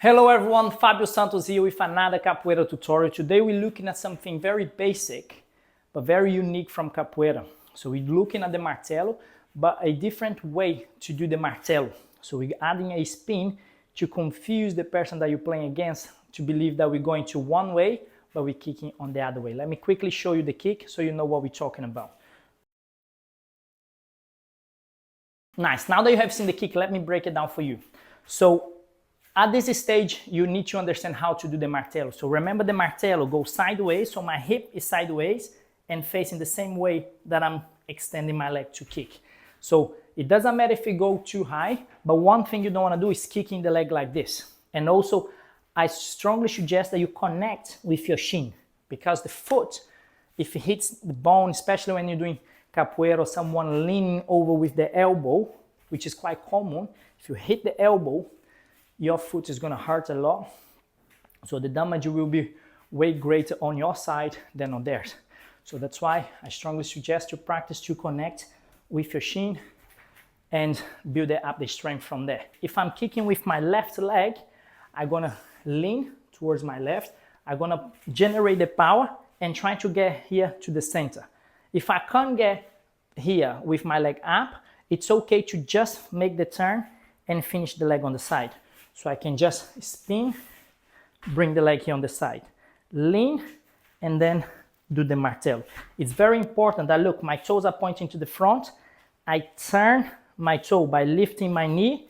Hello everyone, Fabio Santos here with another Capoeira tutorial. Today we're looking at something very basic, but very unique from Capoeira. So we're looking at the Martelo, but a different way to do the Martelo. So we're adding a spin to confuse the person that you're playing against to believe that we're going to one way, but we're kicking on the other way. Let me quickly show you the kick so you know what we're talking about. Nice, now that you have seen the kick, let me break it down for you. So at this stage, you need to understand how to do the Martelo. So remember the Martelo goes sideways, so my hip is sideways and facing the same way that I'm extending my leg to kick. So it doesn't matter if you go too high, but one thing you don't want to do is kicking the leg like this. And also, I strongly suggest that you connect with your shin, because the foot, if it hits the bone, especially when you're doing Capoeira or someone leaning over with the elbow, which is quite common, if you hit the elbow, your foot is going to hurt a lot, so the damage will be way greater on your side than on theirs. So that's why I strongly suggest you practice to connect with your shin and build up the strength from there. If I'm kicking with my left leg, I'm going to lean towards my left. I'm going to generate the power and try to get here to the center. If I can't get here with my leg up, it's okay to just make the turn and finish the leg on the side. So I can just spin, bring the leg here on the side, lean, and then do the Martelo. It's very important that, look, my toes are pointing to the front. I turn my toe by lifting my knee,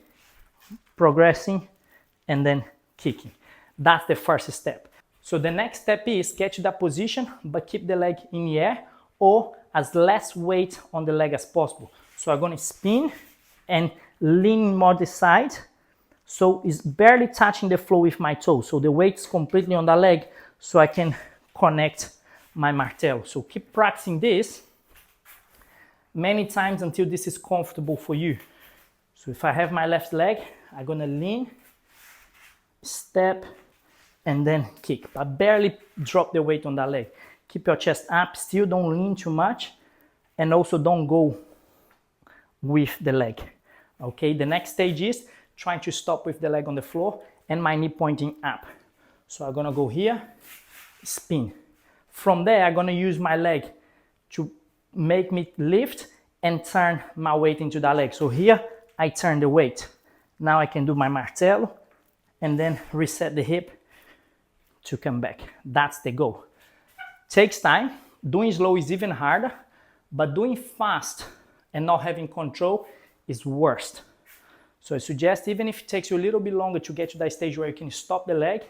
progressing, and then kicking. That's the first step. So the next step is get to that position, but keep the leg in the air or as less weight on the leg as possible. So I'm going to spin and lean more the side. So it's barely touching the floor with my toe. So the weight is completely on the leg, so I can connect my Martelo. So keep practicing this many times until this is comfortable for you. So if I have my left leg, I'm gonna lean, step, and then kick. But barely drop the weight on that leg. Keep your chest up, still don't lean too much, and also don't go with the leg. Okay, the next stage is trying to stop with the leg on the floor and my knee pointing up. So I'm gonna go here, spin. From there, I'm gonna use my leg to make me lift and turn my weight into that leg. So here, I turn the weight. Now I can do my Martelo and then reset the hip to come back. That's the goal. Takes time. Doing slow is even harder, but doing fast and not having control is worst. So I suggest, even if it takes you a little bit longer to get to that stage where you can stop the leg,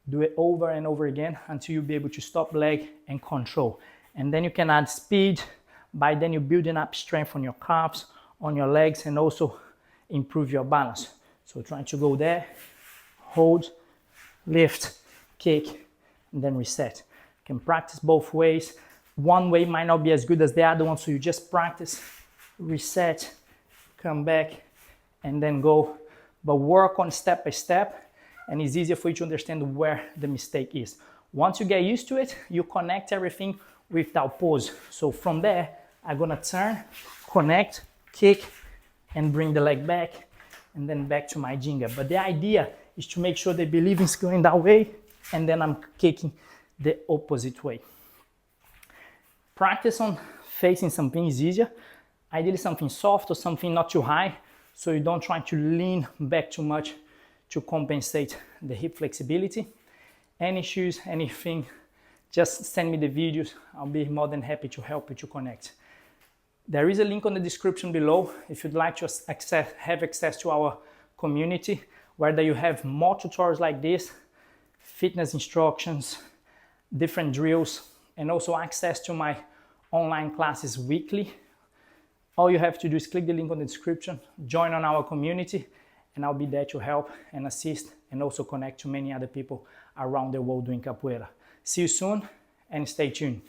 do it over and over again until you'll be able to stop leg and control. And then you can add speed. By then you're building up strength on your calves, on your legs, and also improve your balance. So trying to go there, hold, lift, kick, and then reset. You can practice both ways. One way might not be as good as the other one, so you just practice, reset, come back, and then go, but work on step by step, and it's easier for you to understand where the mistake is. Once you get used to it, you connect everything without pause. So from there, I'm gonna turn, connect, kick, and bring the leg back, and then back to my jinga. But the idea is to make sure the belief is going that way, and then I'm kicking the opposite way. Practice on facing something is easier. Ideally something soft or something not too high, so you don't try to lean back too much to compensate the hip flexibility. Any issues, anything, just send me the videos. I'll be more than happy to help you to connect. There is a link on the description below if you'd like to have access to our community, where you have more tutorials like this, fitness instructions, different drills, and also access to my online classes weekly. All you have to do is click the link on the description, join on our community, and I'll be there to help and assist and also connect to many other people around the world doing Capoeira. See you soon and stay tuned.